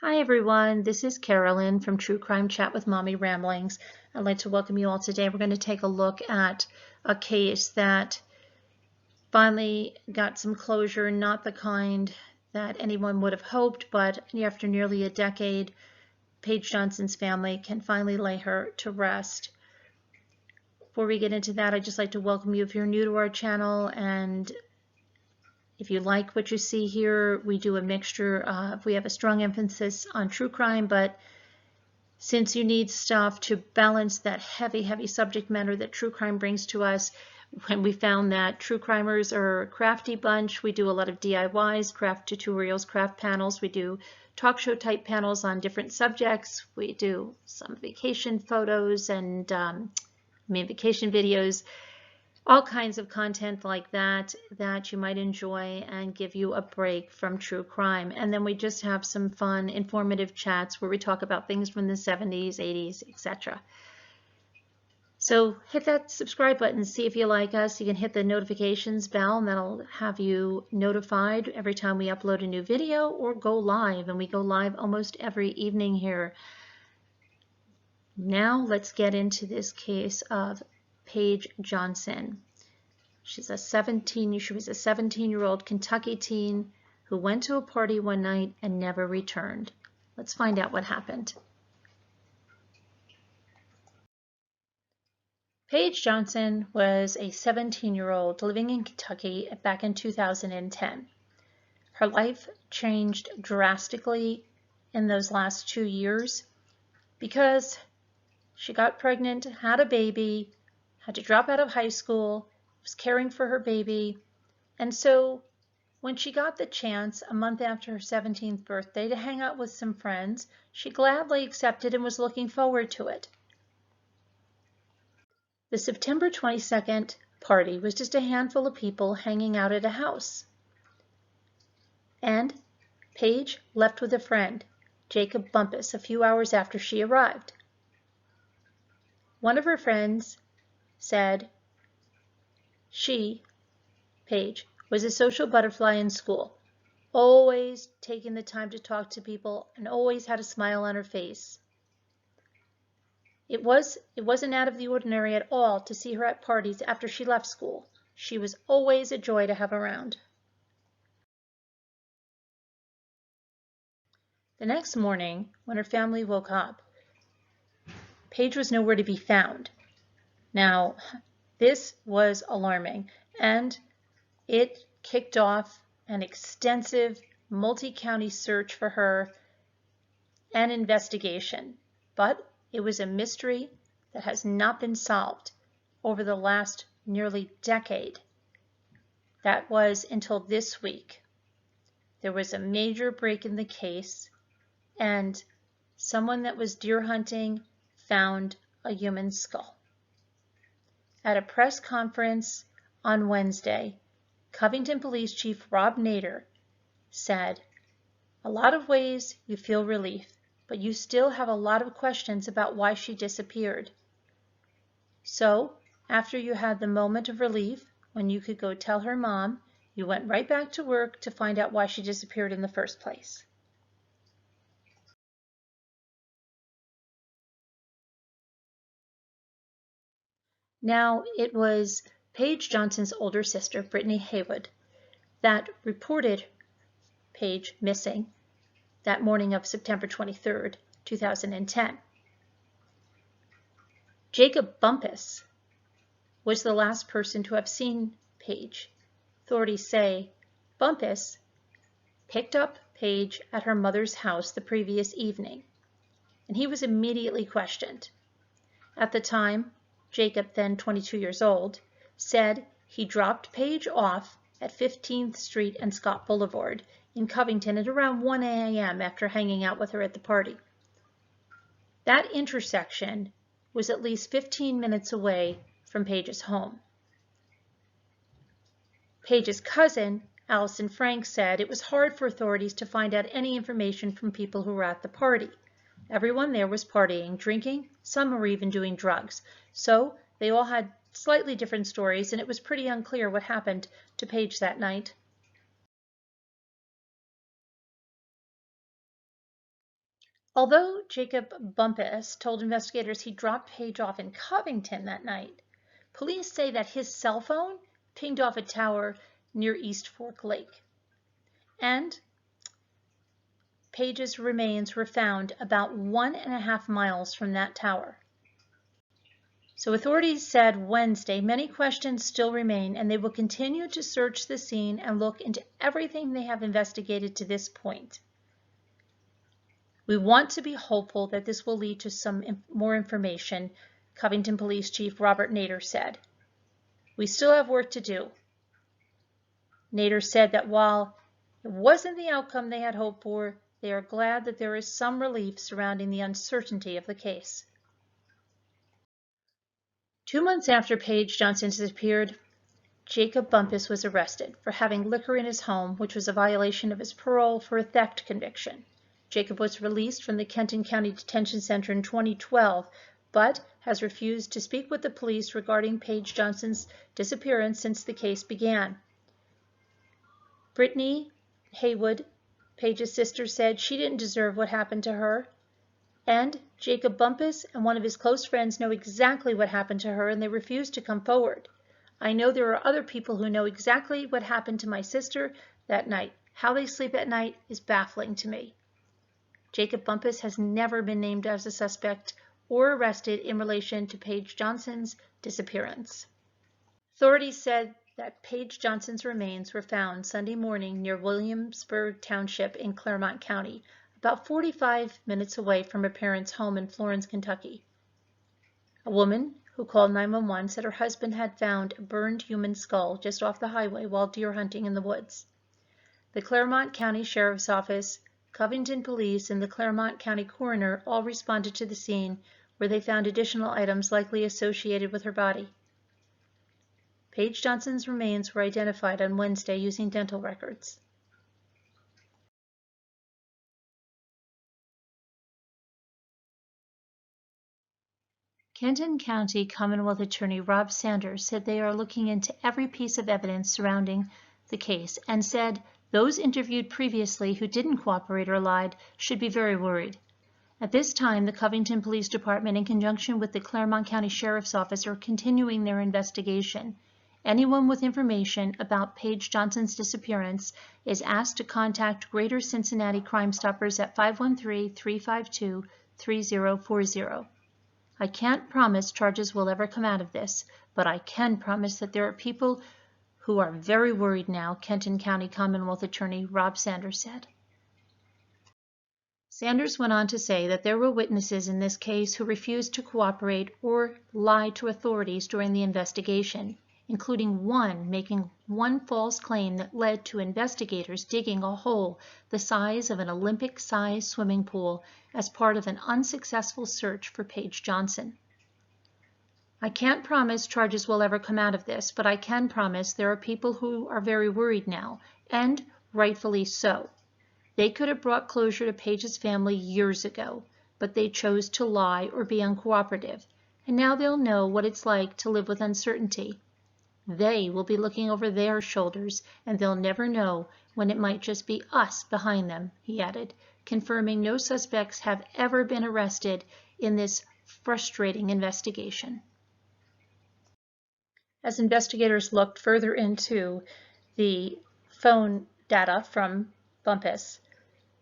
Hi everyone, this is Carolyn from True Crime Chat with Mommy Ramblings. I'd like to welcome you all today. We're going to take a look at a case that finally got some closure, not the kind that anyone would have hoped, but after nearly a decade, Paige Johnson's family can finally lay her to rest. Before we get into that, I'd just like to welcome you if you're new to our channel, and if you like what you see here, we do a mixture. We have a strong emphasis on true crime, but since you need stuff to balance that heavy subject matter that true crime brings to us, when we found that true crimers are a crafty bunch, we do a lot of DIYs, craft tutorials, craft panels. We do talk show type panels on different subjects. We do some vacation photos and vacation videos. All kinds of content like that you might enjoy and give you a break from true crime. And then we just have some fun, informative chats where we talk about things from the 70s, 80s, etc. So hit that subscribe button, see if you like us. You can hit the notifications bell, and that'll have you notified every time we upload a new video or go live. And we go live almost every evening here. Now let's get into this case of Paige Johnson. She was a 17-year-old Kentucky teen who went to a party one night and never returned. Let's find out what happened. Paige Johnson was a 17-year-old living in Kentucky back in 2010. Her life changed drastically in those last 2 years because she got pregnant, had a baby, had to drop out of high school, was caring for her baby, and so when she got the chance a month after her 17th birthday to hang out with some friends, she gladly accepted and was looking forward to it. The September 22nd party was just a handful of people hanging out at a house. And Paige left with a friend, Jacob Bumpass, a few hours after she arrived. One of her friends said she, Paige, was a social butterfly in school, always taking the time to talk to people and always had a smile on her face. It wasn't out of the ordinary at all to see her at parties after she left school. She was always a joy to have around. The next morning, when her family woke up, Paige was nowhere to be found. Now, this was alarming, and it kicked off an extensive multi-county search for her and investigation, but it was a mystery that has not been solved over the last nearly decade. That was until this week. There was a major break in the case, and someone that was deer hunting found a human skull. At a press conference on Wednesday, Covington Police Chief Rob Nader said, "A lot of ways you feel relief, but you still have a lot of questions about why she disappeared. So, after you had the moment of relief, when you could go tell her mom, you went right back to work to find out why she disappeared in the first place." Now, it was Paige Johnson's older sister, Brittany Haywood, that reported Paige missing that morning of September 23rd, 2010. Jacob Bumpass was the last person to have seen Paige. Authorities say Bumpass picked up Paige at her mother's house the previous evening, and he was immediately questioned. At the time, Jacob, then 22 years old, said he dropped Paige off at 15th Street and Scott Boulevard in Covington at around 1 a.m. after hanging out with her at the party. That intersection was at least 15 minutes away from Paige's home. Paige's cousin, Allison Frank, said it was hard for authorities to find out any information from people who were at the party. Everyone there was partying, drinking, some were even doing drugs. So they all had slightly different stories, and it was pretty unclear what happened to Paige that night. Although Jacob Bumpass told investigators he dropped Paige off in Covington that night, police say that his cell phone pinged off a tower near East Fork Lake. And Paige's remains were found about 1.5 miles from that tower. So authorities said Wednesday many questions still remain, and they will continue to search the scene and look into everything they have investigated to this point. We want to be hopeful that this will lead to some more information, Covington Police Chief Robert Nader said. We still have work to do. Nader said that while it wasn't the outcome they had hoped for, they are glad that there is some relief surrounding the uncertainty of the case. 2 months after Paige Johnson disappeared, Jacob Bumpass was arrested for having liquor in his home, which was a violation of his parole for a theft conviction. Jacob was released from the Kenton County Detention Center in 2012, but has refused to speak with the police regarding Paige Johnson's disappearance since the case began. Brittany Haywood, Paige's sister, said she didn't deserve what happened to her. And Jacob Bumpass and one of his close friends know exactly what happened to her, and they refuse to come forward. I know there are other people who know exactly what happened to my sister that night. How they sleep at night is baffling to me. Jacob Bumpass has never been named as a suspect or arrested in relation to Paige Johnson's disappearance. Authorities said that Paige Johnson's remains were found Sunday morning near Williamsburg Township in Clermont County, about 45 minutes away from her parents' home in Florence, Kentucky. A woman who called 911 said her husband had found a burned human skull just off the highway while deer hunting in the woods. The Clermont County Sheriff's Office, Covington Police, and the Clermont County Coroner all responded to the scene, where they found additional items likely associated with her body. Paige Johnson's remains were identified on Wednesday using dental records. Kenton County Commonwealth Attorney Rob Sanders said they are looking into every piece of evidence surrounding the case and said those interviewed previously who didn't cooperate or lied should be very worried. At this time, the Covington Police Department, in conjunction with the Clermont County Sheriff's Office, are continuing their investigation. Anyone with information about Paige Johnson's disappearance is asked to contact Greater Cincinnati Crime Stoppers at 513-352-3040. I can't promise charges will ever come out of this, but I can promise that there are people who are very worried now, Kenton County Commonwealth Attorney Rob Sanders said. Sanders went on to say that there were witnesses in this case who refused to cooperate or lied to authorities during the investigation, including one making one false claim that led to investigators digging a hole the size of an Olympic-sized swimming pool as part of an unsuccessful search for Paige Johnson. I can't promise charges will ever come out of this, but I can promise there are people who are very worried now, and rightfully so. They could have brought closure to Paige's family years ago, but they chose to lie or be uncooperative, and now they'll know what it's like to live with uncertainty. They will be looking over their shoulders, and they'll never know when it might just be us behind them, he added, confirming no suspects have ever been arrested in this frustrating investigation. As investigators looked further into the phone data from Bumpass,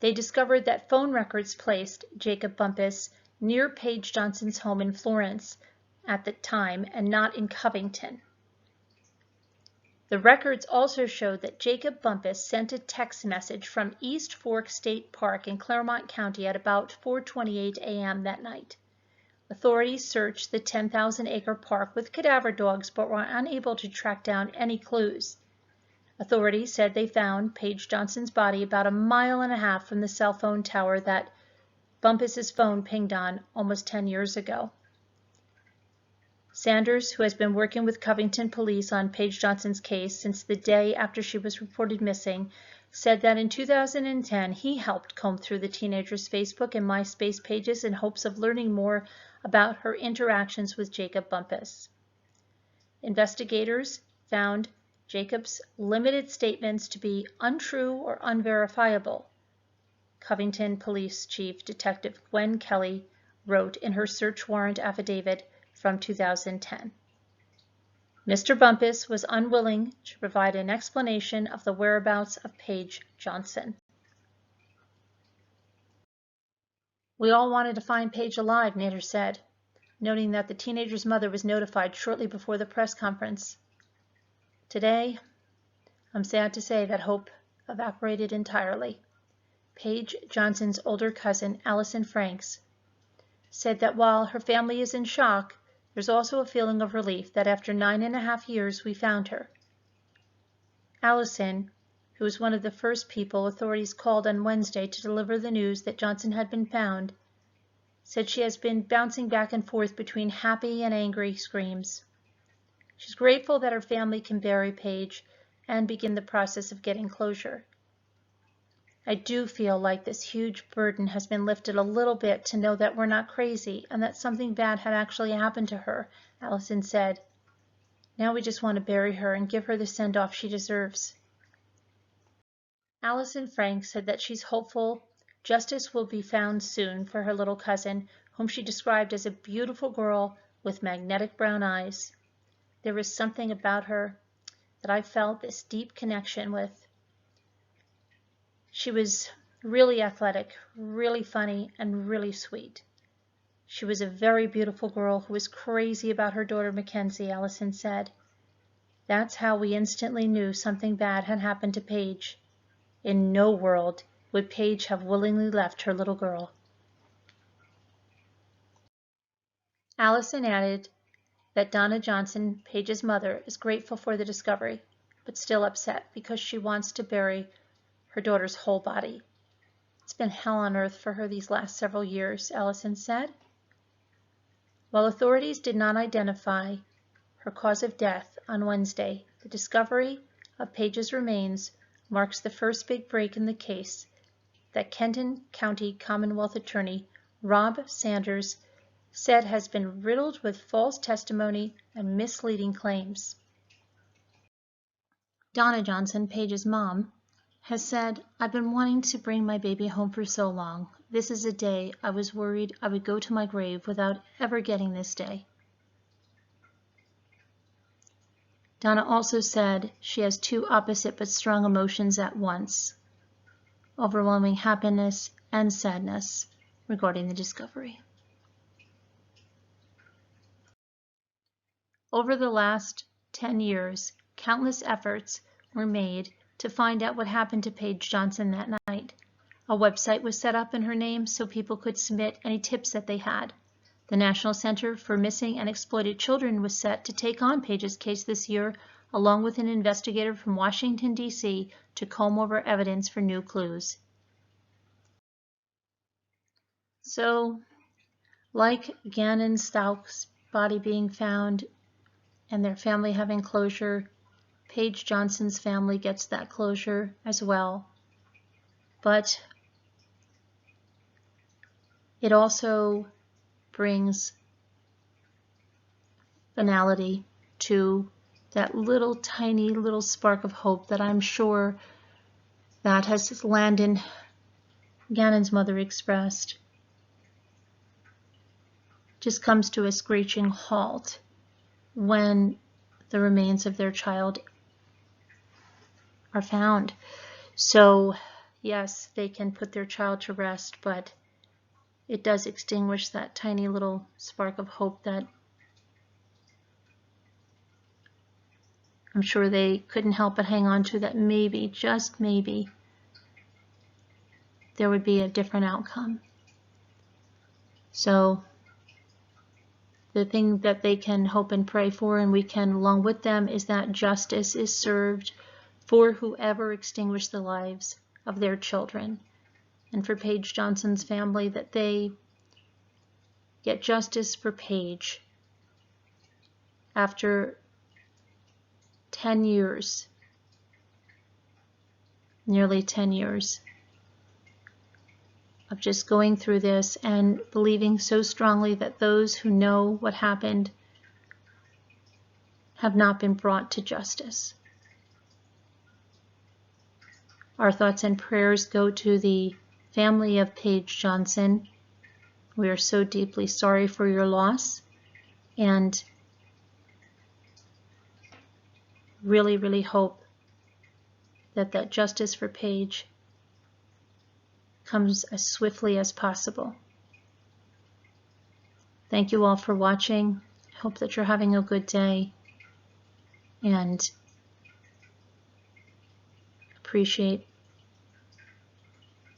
they discovered that phone records placed Jacob Bumpass near Paige Johnson's home in Florence at the time and not in Covington. The records also showed that Jacob Bumpass sent a text message from East Fork State Park in Clermont County at about 4:28 a.m. that night. Authorities searched the 10,000-acre park with cadaver dogs but were unable to track down any clues. Authorities said they found Paige Johnson's body about 1.5 miles from the cell phone tower that Bumpass's phone pinged on almost 10 years ago. Sanders, who has been working with Covington Police on Paige Johnson's case since the day after she was reported missing, said that in 2010 he helped comb through the teenager's Facebook and MySpace pages in hopes of learning more about her interactions with Jacob Bumpass. Investigators found Jacob's limited statements to be untrue or unverifiable. Covington Police Chief Detective Gwen Kelly wrote in her search warrant affidavit from 2010. Mr. Bumpass was unwilling to provide an explanation of the whereabouts of Paige Johnson. We all wanted to find Paige alive, Nader said, noting that the teenager's mother was notified shortly before the press conference. Today, I'm sad to say that hope evaporated entirely. Paige Johnson's older cousin, Allison Franks, said that while her family is in shock, there's also a feeling of relief that after 9.5 years we found her. Allison, who was one of the first people authorities called on Wednesday to deliver the news that Johnson had been found, said she has been bouncing back and forth between happy and angry screams. She's grateful that her family can bury Paige and begin the process of getting closure. I do feel like this huge burden has been lifted a little bit to know that we're not crazy and that something bad had actually happened to her, Allison said. Now we just want to bury her and give her the send-off she deserves. Allison Franks said that she's hopeful justice will be found soon for her little cousin, whom she described as a beautiful girl with magnetic brown eyes. There was something about her that I felt this deep connection with. She was really athletic, really funny, and really sweet. She was a very beautiful girl who was crazy about her daughter Mackenzie, Allison said. That's how we instantly knew something bad had happened to Paige. In no world would Paige have willingly left her little girl. Allison added that Donna Johnson, Paige's mother, is grateful for the discovery, but still upset because she wants to bury her daughter's whole body. It's been hell on earth for her these last several years, Allison said. While authorities did not identify her cause of death on Wednesday, the discovery of Paige's remains marks the first big break in the case that Kenton County Commonwealth Attorney Rob Sanders said has been riddled with false testimony and misleading claims. Donna Johnson, Paige's mom, has said, I've been wanting to bring my baby home for so long. This is a day I was worried I would go to my grave without ever getting this day. Donna also said she has two opposite but strong emotions at once, overwhelming happiness and sadness regarding the discovery. Over the last 10 years, countless efforts were made to find out what happened to Paige Johnson that night. A website was set up in her name so people could submit any tips that they had. The National Center for Missing and Exploited Children was set to take on Paige's case this year, along with an investigator from Washington, D.C., to comb over evidence for new clues. So, like Gannon Stauch's body being found and their family having closure, Paige Johnson's family gets that closure as well. But it also brings finality to that little tiny little spark of hope that I'm sure that, as Landon Gannon's mother expressed, just comes to a screeching halt when the remains of their child are found. So yes, they can put their child to rest, but it does extinguish that tiny little spark of hope that I'm sure they couldn't help but hang on to, that maybe, just maybe, there would be a different outcome. So the thing that they can hope and pray for, and we can along with them, is that justice is served for whoever extinguished the lives of their children. And for Paige Johnson's family, that they get justice for Paige after 10 years, nearly 10 years of just going through this and believing so strongly that those who know what happened have not been brought to justice. Our thoughts and prayers go to the family of Paige Johnson, we are so deeply sorry for your loss, and really, really hope that justice for Paige comes as swiftly as possible. Thank you all for watching. I hope that you're having a good day, and appreciate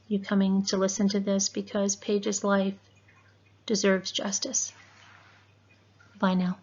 you coming to listen to this, because Paige's life deserves justice. Bye now.